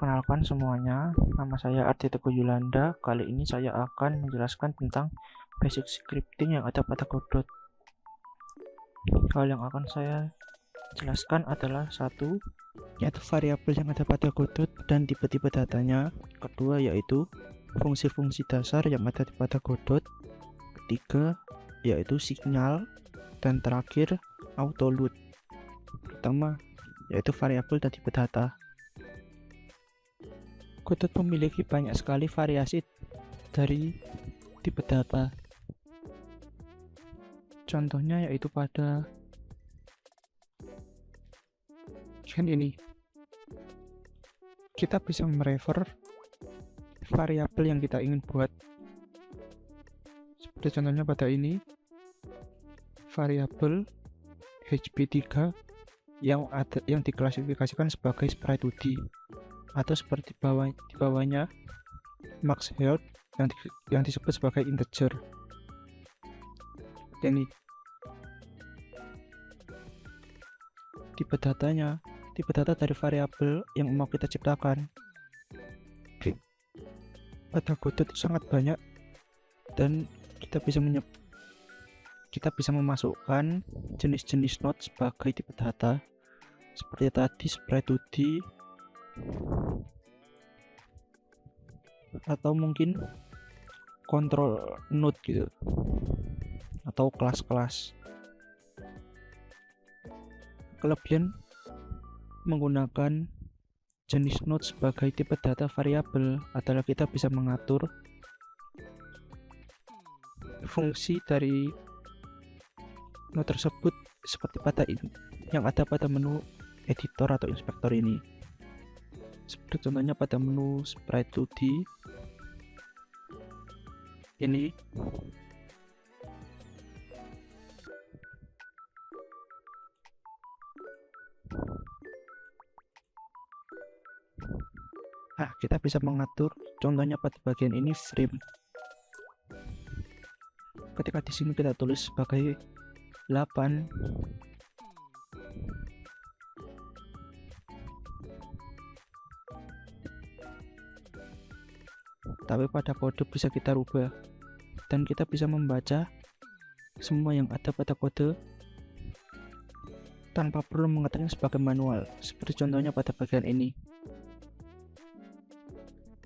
Perkenalkan semuanya, nama saya Arti Teguh Yulanda. Kali ini saya akan menjelaskan tentang basic scripting yang ada pada Godot. Hal yang akan saya jelaskan adalah satu, yaitu variabel yang ada pada Godot dan tipe-tipe datanya. Kedua, yaitu fungsi-fungsi dasar yang ada pada Godot. Ketiga, yaitu sinyal. Dan terakhir, auto load. Pertama, yaitu variabel dan tipe data. Godot memiliki banyak sekali variasi dari tipe data. Contohnya yaitu pada ini. Kita bisa merefer variabel yang kita ingin buat. Seperti contohnya pada ini, variabel hb3 yang diklasifikasikan sebagai sprite 2D, atau seperti di bawahnya max health yang disebut sebagai integer. Ini tipe data dari variabel yang mau kita ciptakan. Pada Godot itu sangat banyak, dan kita bisa memasukkan jenis-jenis node sebagai tipe data, seperti tadi sprite 2D, atau mungkin control node gitu, atau kelas-kelas. Kelebihan menggunakan jenis node sebagai tipe data variabel adalah kita bisa mengatur fungsi dari node tersebut seperti pada ini yang ada pada menu editor atau inspektor ini. Seperti contohnya pada menu sprite 2D ini. Nah, kita bisa mengatur contohnya pada bagian ini frame. Ketika di sini kita tulis sebagai 8, tapi pada kode bisa kita rubah, dan kita bisa membaca semua yang ada pada kode tanpa perlu mengetiknya sebagai manual, seperti contohnya pada bagian ini.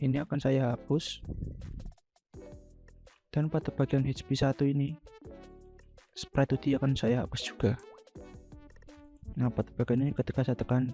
Ini akan saya hapus, dan pada bagian hb1 ini sprite 2D akan saya hapus juga. Nah, pada bagian ini ketika saya tekan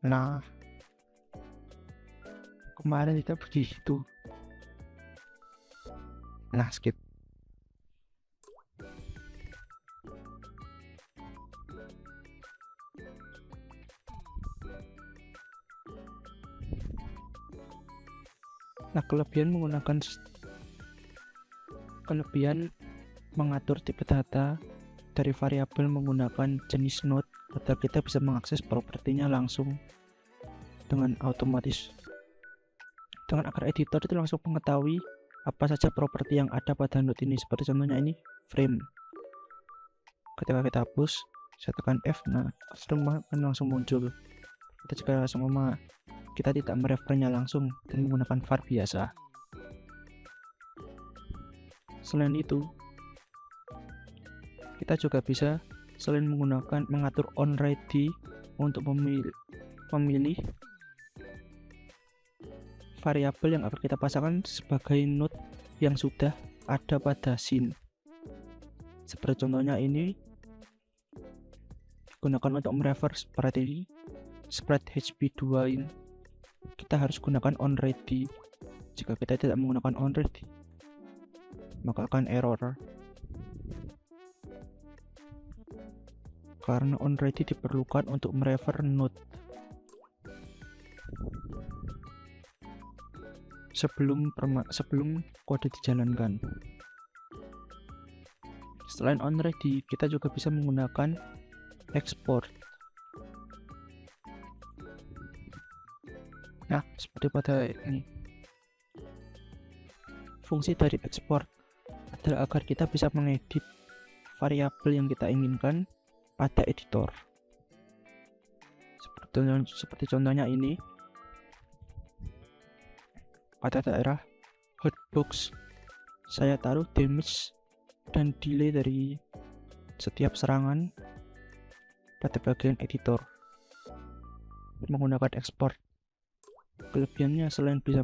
nah, kemarin kita begitu. Nah, skip. Nah, kelebihan mengatur tipe data dari variabel menggunakan jenis node agar kita bisa mengakses propertinya langsung dengan otomatis. Dengan agar editor itu langsung mengetahui apa saja properti yang ada pada node ini, seperti contohnya ini frame. Ketika kita hapus, saya tekan F, nah frame akan langsung muncul. Kita juga langsung kita tidak merefernya langsung dan menggunakan var biasa. Selain itu, kita juga bisa selain mengatur onReady untuk memilih variabel yang akan kita pasangkan sebagai node yang sudah ada pada scene. Seperti contohnya ini digunakan untuk merefer sprite hb2 ini kita harus gunakan onReady. Jika kita tidak menggunakan onReady, maka akan error. Karena onReady diperlukan untuk merefer node sebelum kode dijalankan. Selain onReady, kita juga bisa menggunakan export. Nah, seperti pada ini. Fungsi dari export adalah agar kita bisa mengedit variabel yang kita inginkan pada editor. Seperti contohnya ini. Pada daerah hotbox, saya taruh damage dan delay dari setiap serangan pada bagian editor menggunakan export. Kelebihannya selain bisa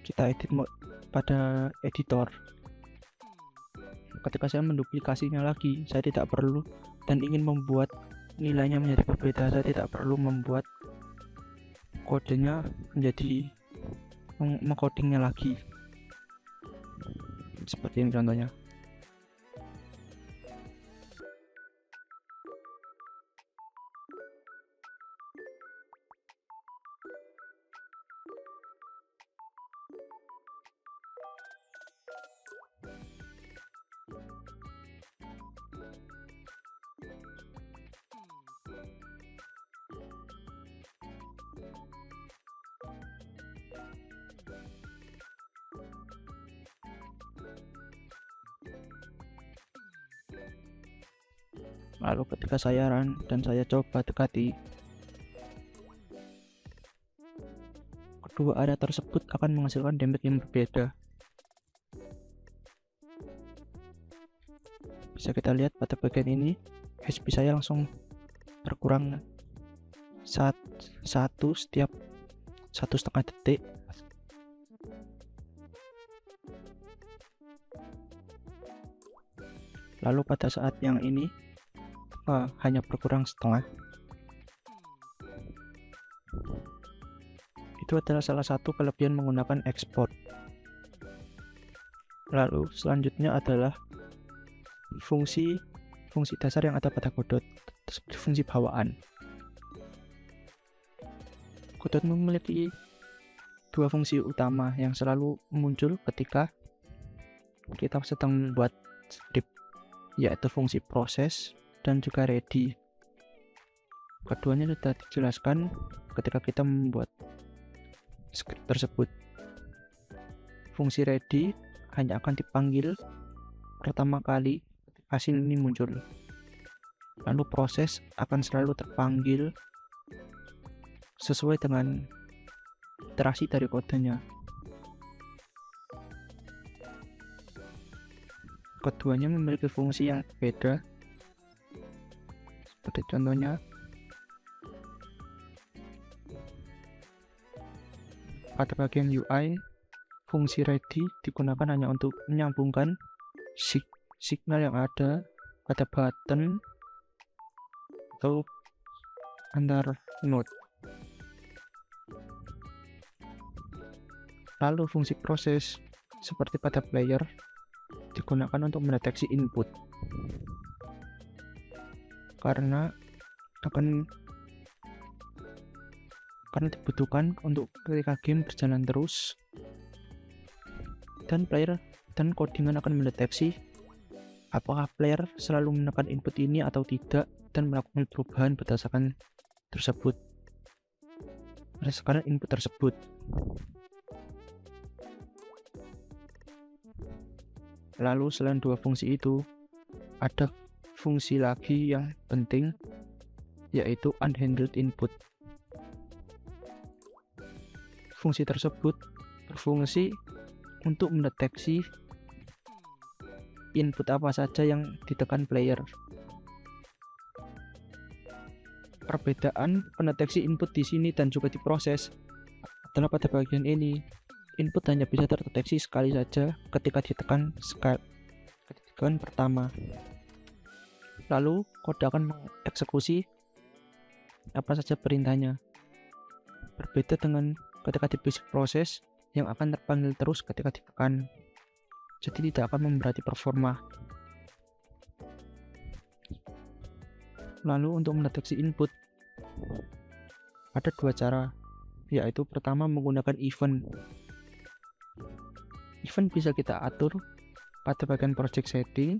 kita edit pada editor, ketika saya menduplikasinya lagi, saya tidak perlu dan ingin membuat nilainya menjadi berbeda, saya tidak perlu membuat kodenya menjadi mengcodingnya lagi. Seperti ini contohnya. Lalu ketika saya run dan saya coba dekati, kedua area tersebut akan menghasilkan damage yang berbeda. Bisa kita lihat pada bagian ini, HP saya langsung berkurang satu setiap 1,5 detik. Lalu pada saat yang ini hanya berkurang setengah. Itu adalah salah satu kelebihan menggunakan export. Lalu selanjutnya adalah fungsi dasar yang ada pada Godot, seperti fungsi bawaan. Godot memiliki dua fungsi utama yang selalu muncul ketika kita sedang membuat script, yaitu fungsi proses dan juga ready. Keduanya sudah dijelaskan ketika kita membuat script tersebut. Fungsi ready hanya akan dipanggil pertama kali ketika hasil ini muncul. Lalu proses akan selalu terpanggil sesuai dengan iterasi dari kodenya. Keduanya memiliki fungsi yang berbeda. Seperti contohnya, pada bagian UI, fungsi ready digunakan hanya untuk menyambungkan signal yang ada pada button atau antar node. Lalu fungsi proses seperti pada player digunakan untuk mendeteksi input, karena dibutuhkan untuk ketika game berjalan terus, dan player dan codingan akan mendeteksi apakah player selalu menekan input ini atau tidak dan melakukan perubahan berdasarkan input tersebut. Lalu selain dua fungsi itu, ada fungsi lagi yang penting, yaitu unhandled input. Fungsi tersebut berfungsi untuk mendeteksi input apa saja yang ditekan player. Perbedaan pendeteksi input di sini dan juga di proses adalah pada bagian ini, input hanya bisa terdeteksi sekali saja ketika ditekan pertama. Lalu kode akan mengeksekusi apa saja perintahnya. Berbeda dengan ketika di basic process yang akan terpanggil terus ketika ditekan. Jadi tidak akan memberati performa. Lalu untuk mendeteksi input ada dua cara, yaitu pertama menggunakan event. Event bisa kita atur pada bagian project setting,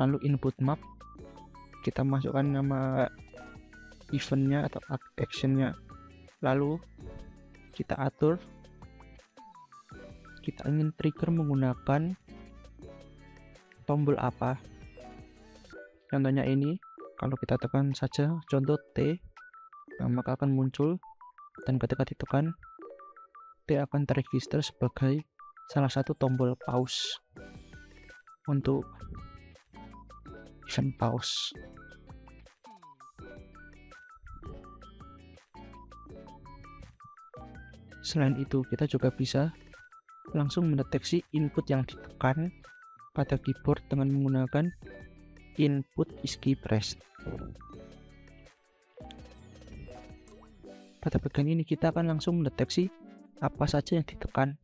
lalu input map, kita masukkan nama eventnya atau actionnya, lalu kita atur kita ingin trigger menggunakan tombol apa. Contohnya ini, kalau kita tekan saja contoh T, maka akan muncul, dan ketika ditekan T akan terregister sebagai salah satu tombol pause untuk event pause. Selain itu, kita juga bisa langsung mendeteksi input yang ditekan pada keyboard dengan menggunakan input is key pressed. Pada bagian ini kita akan langsung mendeteksi apa saja yang ditekan.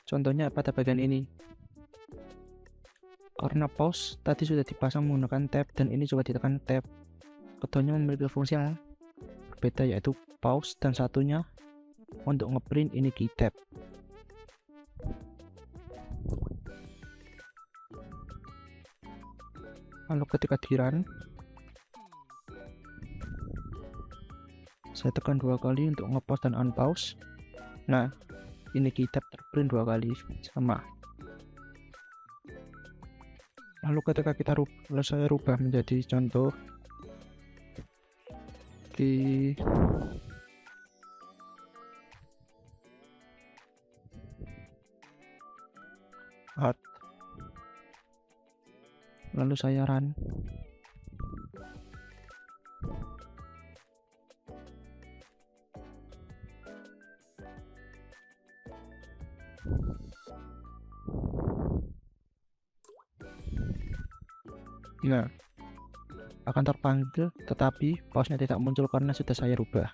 Contohnya pada bagian ini, karena pause tadi sudah dipasang menggunakan tab dan ini juga ditekan tab. Keduanya memiliki fungsi yang berbeda, yaitu pause dan satunya untuk ngeprint ini key tab. Lalu ketika di run, saya tekan 2 kali untuk nge-pause dan unpause. Nah, ini key tab terprint 2 kali sama. Lalu ketika saya rubah menjadi contoh di art, lalu saya run, nah akan terpanggil tetapi pause-nya tidak muncul karena sudah saya rubah.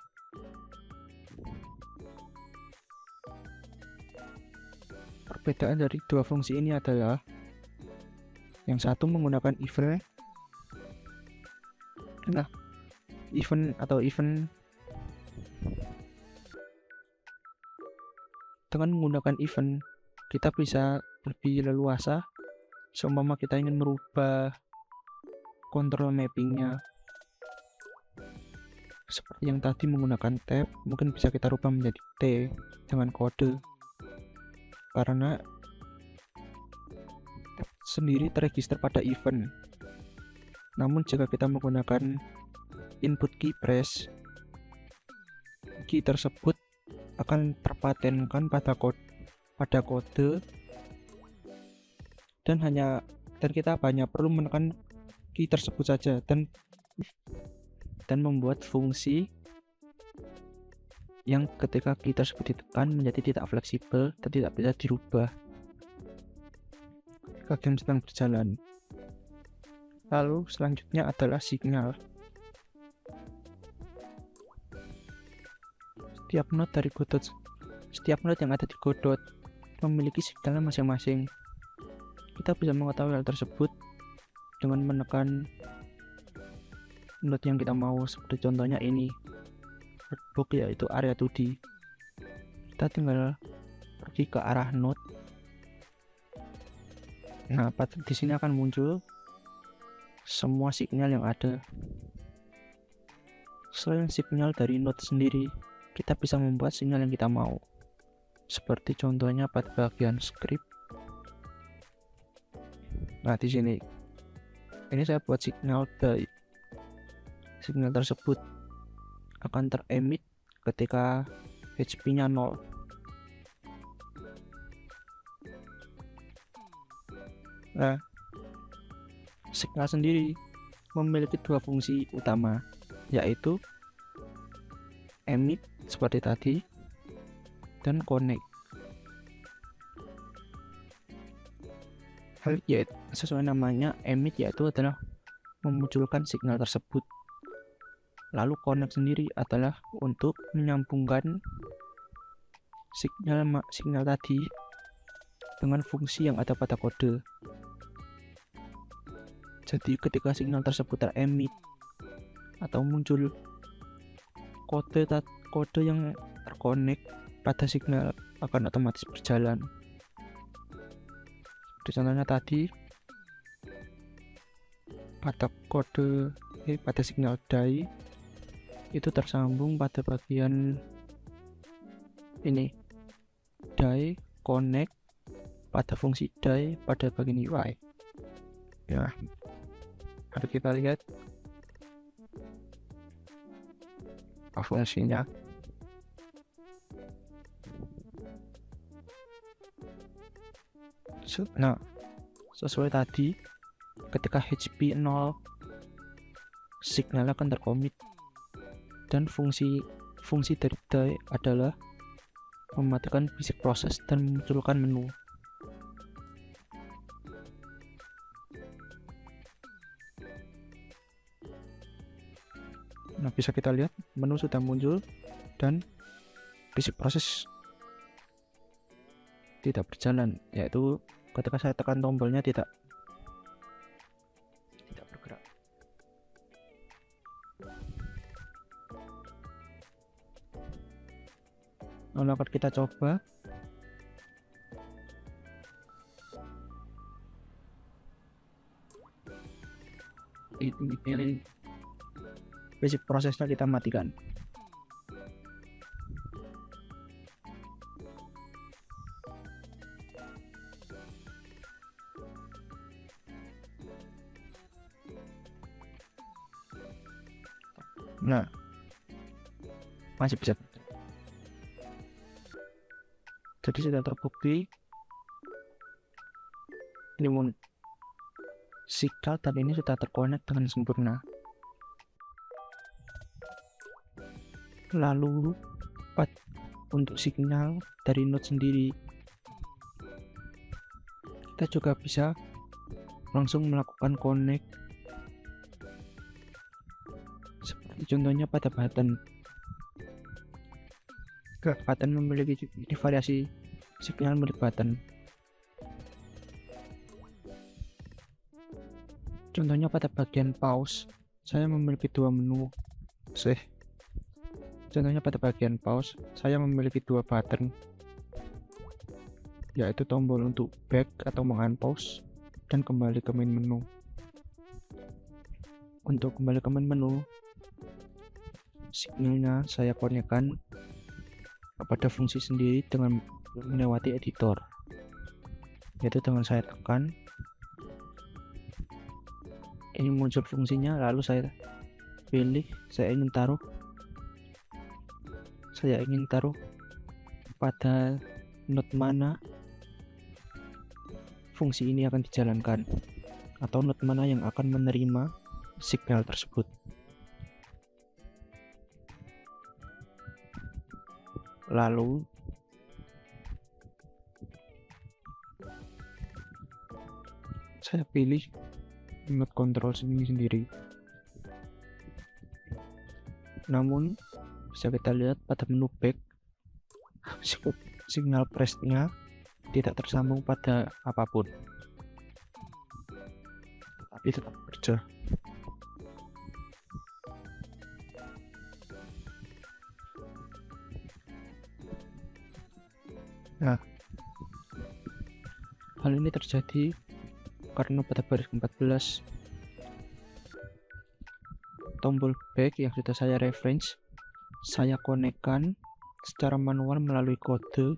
Perbedaan dari dua fungsi ini adalah yang satu menggunakan event. Nah, event dengan menggunakan event kita bisa lebih leluasa seumpama kita ingin merubah control mappingnya. Seperti yang tadi menggunakan tab, mungkin bisa kita rubah menjadi T dengan kode, karena tab sendiri terregister pada event. Namun jika kita menggunakan input key press, key tersebut akan terpatenkan pada kode dan kita hanya perlu menekan key tersebut saja dan membuat fungsi yang ketika key tersebut ditekan menjadi tidak fleksibel dan tidak bisa dirubah ketika game sedang berjalan. Lalu selanjutnya adalah signal. Setiap node yang ada di Godot memiliki signalnya masing-masing. Kita bisa mengetahui hal tersebut dengan menekan node yang kita mau, seperti contohnya ini workbook, yaitu area 2D. Kita tinggal pergi ke arah node. Nah, di sini akan muncul semua signal yang ada. Selain signal dari node sendiri, kita bisa membuat signal yang kita mau, seperti contohnya pada bagian script. Nah, di sini ini saya buat signal tersebut akan teremit ketika HP-nya 0. Nah, signal sendiri memiliki dua fungsi utama, yaitu emit seperti tadi dan connect. Hal yaitu sesuai namanya, emit yaitu adalah memunculkan signal tersebut. Lalu connect sendiri adalah untuk menyambungkan sinyal tadi dengan fungsi yang ada pada kode. Jadi ketika sinyal tersebut teremit atau muncul kode yang terkonek pada signal akan otomatis berjalan. Seperti contohnya tadi pada signal die itu tersambung pada bagian ini, die connect pada fungsi die pada bagian UI. Ya, mari kita lihat apa fungsinya. Nah, sesuai tadi, ketika HP 0 signal akan terkomit, dan fungsi dari die adalah mematikan basic proses dan memunculkan menu. Nah, bisa kita lihat menu sudah muncul dan basic proses tidak berjalan, yaitu ketika saya tekan tombolnya tidak bergerak. Lalu akan kita coba. Ini basic prosesnya kita matikan. Nah, masih bisa. Jadi sudah terbukti ini signal tadi ini sudah terkonek dengan sempurna. Lalu untuk signal dari node sendiri, kita juga bisa langsung melakukan connect seperti contohnya pada button. Button memiliki ini variasi signal milik button. Contohnya pada bagian pause, saya memiliki dua menu. Contohnya pada bagian pause, saya memiliki dua button, yaitu tombol untuk back atau meng-unpause dan kembali ke main menu. Untuk kembali ke main menu, signalnya saya konekkan kepada fungsi sendiri dengan melewati editor, yaitu dengan saya tekan ini muncul fungsinya, lalu saya pilih saya ingin taruh pada node mana fungsi ini akan dijalankan, atau node mana yang akan menerima signal tersebut. Lalu saya pilih node control sendiri. Namun bisa kita lihat pada menu back, signal press-nya tidak tersambung pada apapun, tapi tetap kerja. Nah, hal ini terjadi karena pada baris 14 tombol back yang sudah saya reference, saya konekkan secara manual melalui kode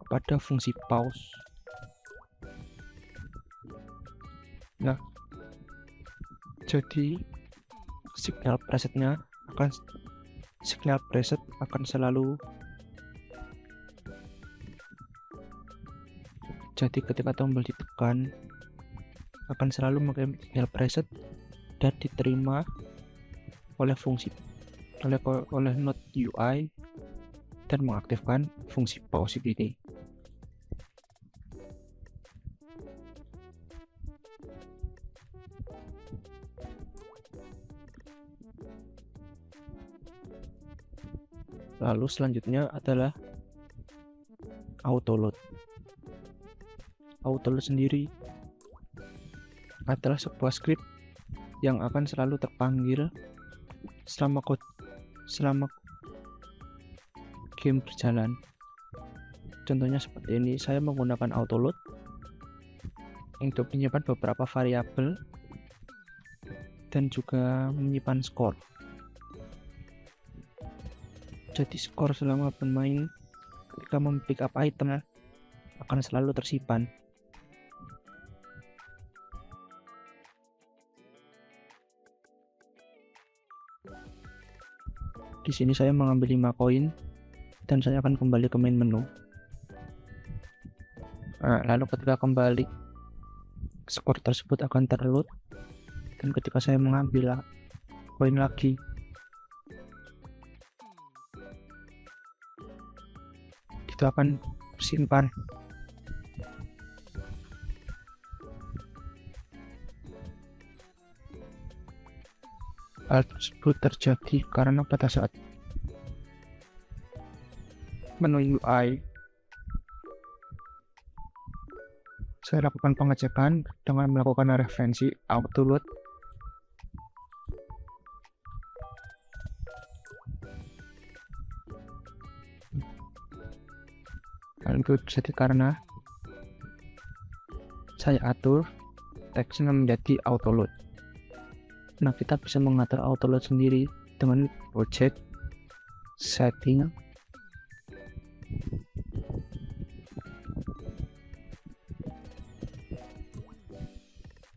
kepada fungsi pause. Nah, jadi signal preset akan selalu, jadi ketika tombol ditekan akan selalu mengirim signal preset dan diterima oleh node UI dan mengaktifkan fungsi pause ini. Lalu selanjutnya adalah autoload. Autoload sendiri adalah sebuah script yang akan selalu terpanggil selama game berjalan. Contohnya seperti ini, saya menggunakan autoload untuk menyimpan beberapa variabel dan juga menyimpan skor. Jadi skor selama bermain ketika mempick up item akan selalu tersimpan. Di sini saya mengambil 5 koin dan saya akan kembali ke main menu. Lalu ketika kembali, skor tersebut akan terload, dan ketika saya mengambil koin lagi, itu akan tersimpan. Hal tersebut terjadi karena pada saat menu UI saya lakukan pengecekan dengan melakukan referensi autoload. Hal itu terjadi karena saya atur teksnya menjadi autoload. Nah, kita bisa mengatur autoload sendiri dengan project setting,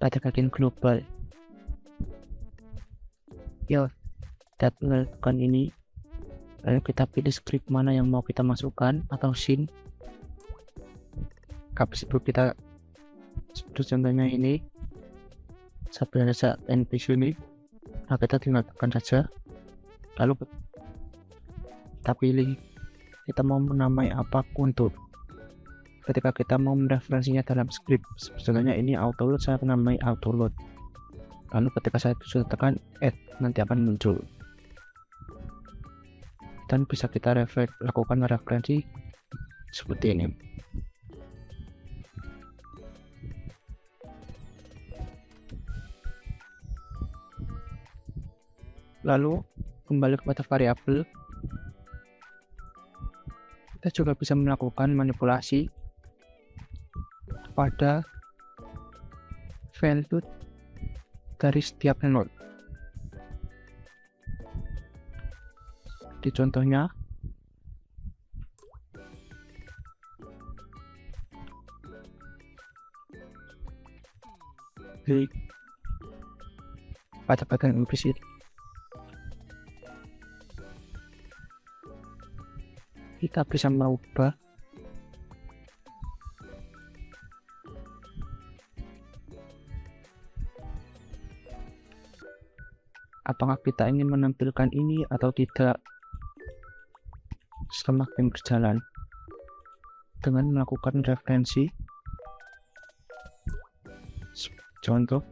pada bagian global. Kita melakukan ini, lalu kita pilih script mana yang mau kita masukkan atau scene. Habis itu kita seperti contohnya ini, sampai ada NPC ini, nah kita tinggal tekan saja, lalu kita pilih kita mau menamai apa untuk ketika kita mau mereferensinya dalam script. Contohnya ini autoload, saya akan namai autoload, lalu ketika saya sudah tekan add, nanti akan muncul dan bisa kita lakukan referensi seperti ini. Lalu kembali kepada variabel, kita juga bisa melakukan manipulasi pada value dari setiap node. Di contohnya, pada bagian implicit kita bisa merubah apakah kita ingin menampilkan ini atau tidak semakin berjalan dengan melakukan referensi. Contoh,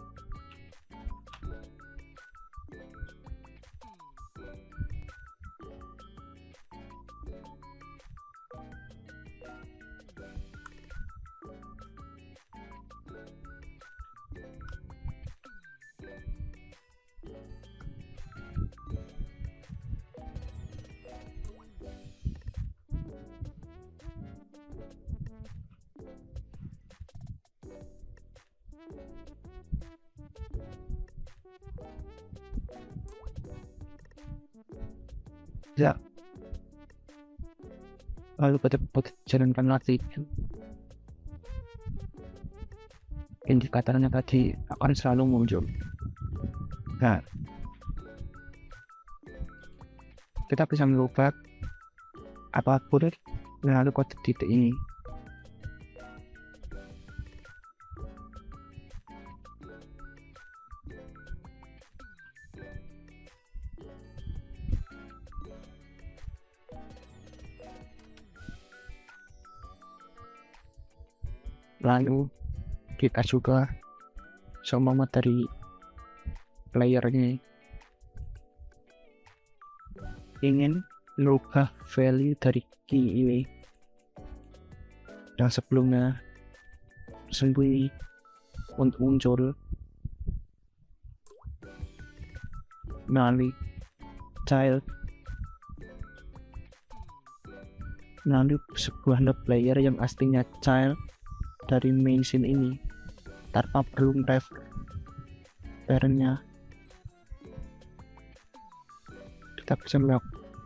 ya, lalu pada jalankan lagi, indikatornya tadi akan selalu muncul. Nah, kita bisa merubah apapun lalu kode titik ini. Lalu kita juga semua materi playernya ingin merubah value dari key ini yang sebelumnya sembunyi untuk muncul melalui child, melalui sebuah node player yang aslinya child dari main scene ini tanpa perlu refer parentnya. Kita bisa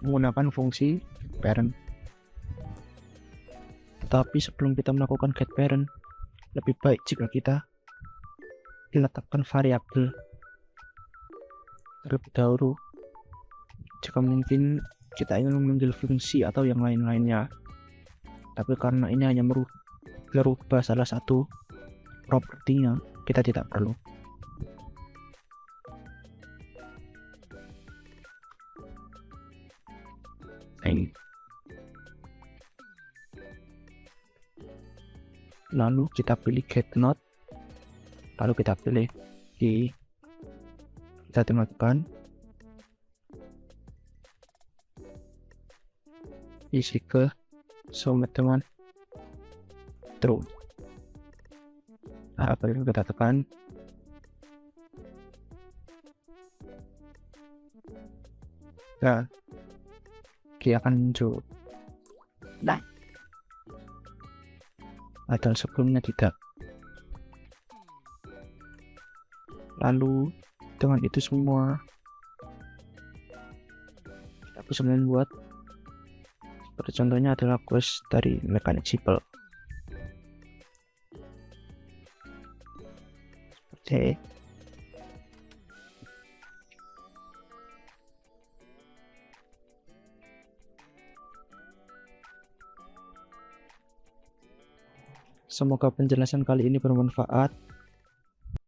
menggunakan fungsi parent. Tetapi sebelum kita melakukan get parent, lebih baik jika kita letakkan variabel terlebih dahulu. Jika mungkin kita ingin memanggil fungsi atau yang lain-lainnya, tapi karena ini hanya merubah salah satu propertinya, kita tidak perlu. Lalu kita pilih get node, lalu kita pilih key, kita temukan isi ke sumber teman true. Apa yang kita tekan, nah key akan muncul. Nah, padahal sebelumnya tidak. Lalu dengan itu semua kita bisa membuat, seperti contohnya adalah quest dari mekanik sipil. Seperti semoga penjelasan kali ini bermanfaat.